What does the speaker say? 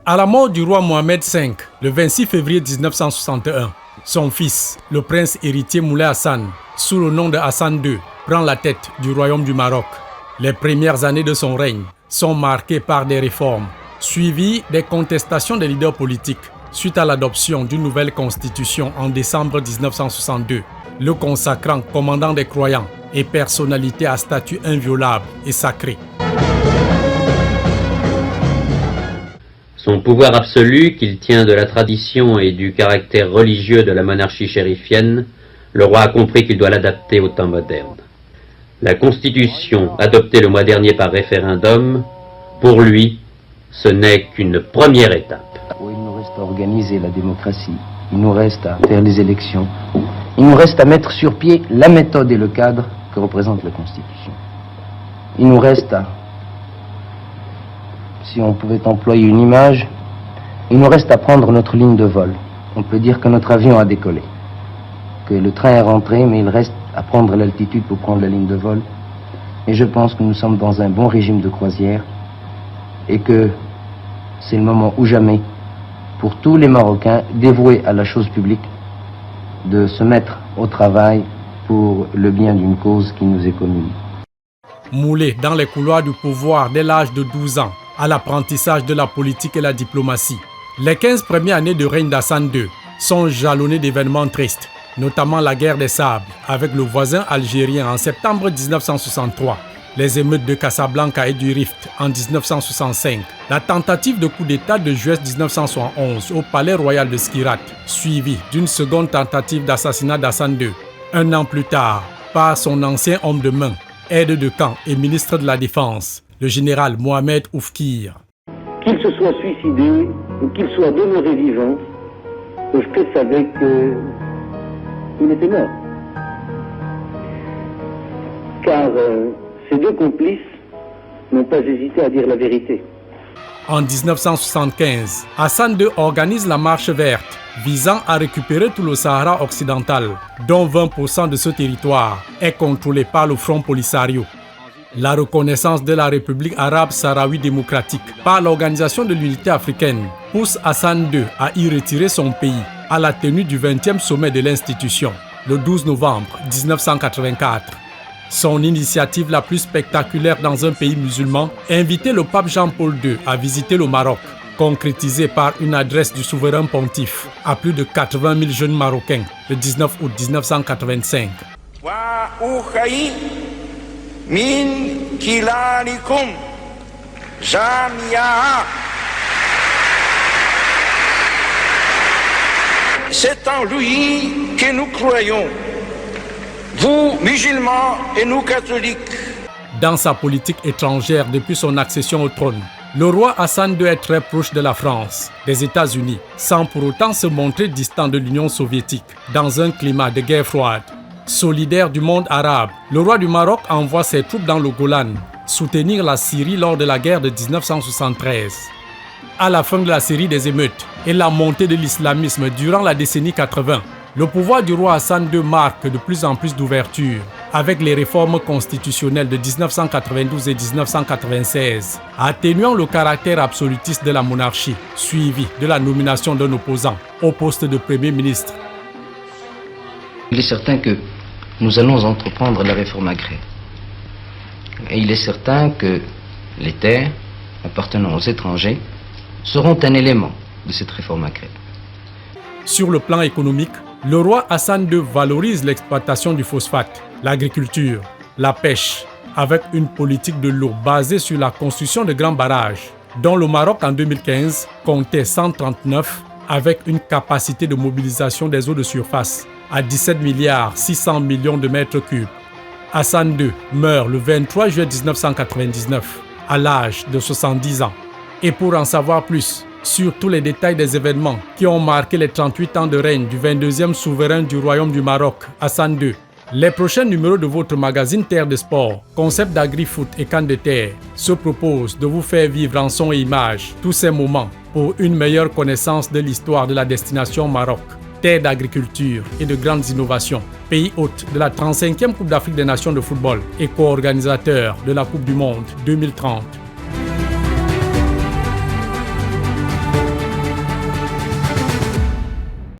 À la mort du roi Mohamed V, le 26 février 1961, son fils, le prince héritier Moulay Hassan, sous le nom de Hassan II, prend la tête du royaume du Maroc. Les premières années de son règne sont marquées par des réformes, suivies des contestations des leaders politiques suite à l'adoption d'une nouvelle constitution en décembre 1962, le consacrant commandant des croyants et personnalité à statut inviolable et sacré. Son pouvoir absolu, qu'il tient de la tradition et du caractère religieux de la monarchie chérifienne, le roi a compris qu'il doit l'adapter au temps moderne. La Constitution, adoptée le mois dernier par référendum, pour lui, ce n'est qu'une première étape. Il nous reste à organiser la démocratie, il nous reste à faire les élections, il nous reste à mettre sur pied la méthode et le cadre que représente la Constitution. Il nous reste à, si on pouvait employer une image, il nous reste à prendre notre ligne de vol. On peut dire que notre avion a décollé, que le train est rentré, mais il reste à prendre l'altitude pour prendre la ligne de vol. Et je pense que nous sommes dans un bon régime de croisière et que c'est le moment ou jamais pour tous les Marocains dévoués à la chose publique de se mettre au travail pour le bien d'une cause qui nous est commune. Moulé dans les couloirs du pouvoir dès l'âge de 12 ans, à l'apprentissage de la politique et la diplomatie. Les 15 premières années de règne d'Hassan II sont jalonnées d'événements tristes, notamment la guerre des sables avec le voisin algérien en septembre 1963, les émeutes de Casablanca et du Rift en 1965, la tentative de coup d'État de juillet 1971 au palais royal de Skirat, suivie d'une seconde tentative d'assassinat d'Hassan II. Un an plus tard, par son ancien homme de main, aide de camp et ministre de la Défense, le général Mohamed Oufkir. Qu'il se soit suicidé ou qu'il soit demeuré vivant, Oufkir savait qu'il était mort. Car ses deux complices n'ont pas hésité à dire la vérité. En 1975, Hassan II organise la Marche verte, visant à récupérer tout le Sahara occidental, dont 20% de ce territoire est contrôlé par le Front Polisario. La reconnaissance de la République arabe sahraoui démocratique par l'Organisation de l'Unité africaine pousse Hassan II à y retirer son pays à la tenue du 20e sommet de l'institution, le 12 novembre 1984. Son initiative la plus spectaculaire dans un pays musulman, inviter le pape Jean-Paul II à visiter le Maroc, concrétisée par une adresse du souverain pontife à plus de 80 000 jeunes Marocains le 19 août 1985. Min kilanikum jamia. C'est en lui que nous croyons, vous musulmans et nous catholiques. Dans sa politique étrangère depuis son accession au trône, le roi Hassan II est très proche de la France, des États-Unis, sans pour autant se montrer distant de l'Union soviétique, dans un climat de guerre froide. Solidaire du monde arabe, le roi du Maroc envoie ses troupes dans le Golan, soutenir la Syrie lors de la guerre de 1973. À la fin de la série des émeutes et la montée de l'islamisme durant la décennie 80, le pouvoir du roi Hassan II marque de plus en plus d'ouverture, avec les réformes constitutionnelles de 1992 et 1996, atténuant le caractère absolutiste de la monarchie, suivi de la nomination d'un opposant au poste de Premier ministre. Il est certain que nous allons entreprendre la réforme agraire. Et il est certain que les terres appartenant aux étrangers seront un élément de cette réforme agraire. Sur le plan économique, le roi Hassan II valorise l'exploitation du phosphate, l'agriculture, la pêche, avec une politique de l'eau basée sur la construction de grands barrages, dont le Maroc en 2015 comptait 139 avec une capacité de mobilisation des eaux de surface à 17 milliards 600 millions de mètres cubes. Hassan II meurt le 23 juillet 1999 à l'âge de 70 ans. Et pour en savoir plus sur tous les détails des événements qui ont marqué les 38 ans de règne du 22e souverain du Royaume du Maroc, Hassan II, les prochains numéros de votre magazine Terre de Sport, concept d'agri-foot et canne de terre, se proposent de vous faire vivre en son et image tous ces moments pour une meilleure connaissance de l'histoire de la destination Maroc, terre d'agriculture et de grandes innovations, pays hôte de la 35e Coupe d'Afrique des Nations de football et co-organisateur de la Coupe du Monde 2030.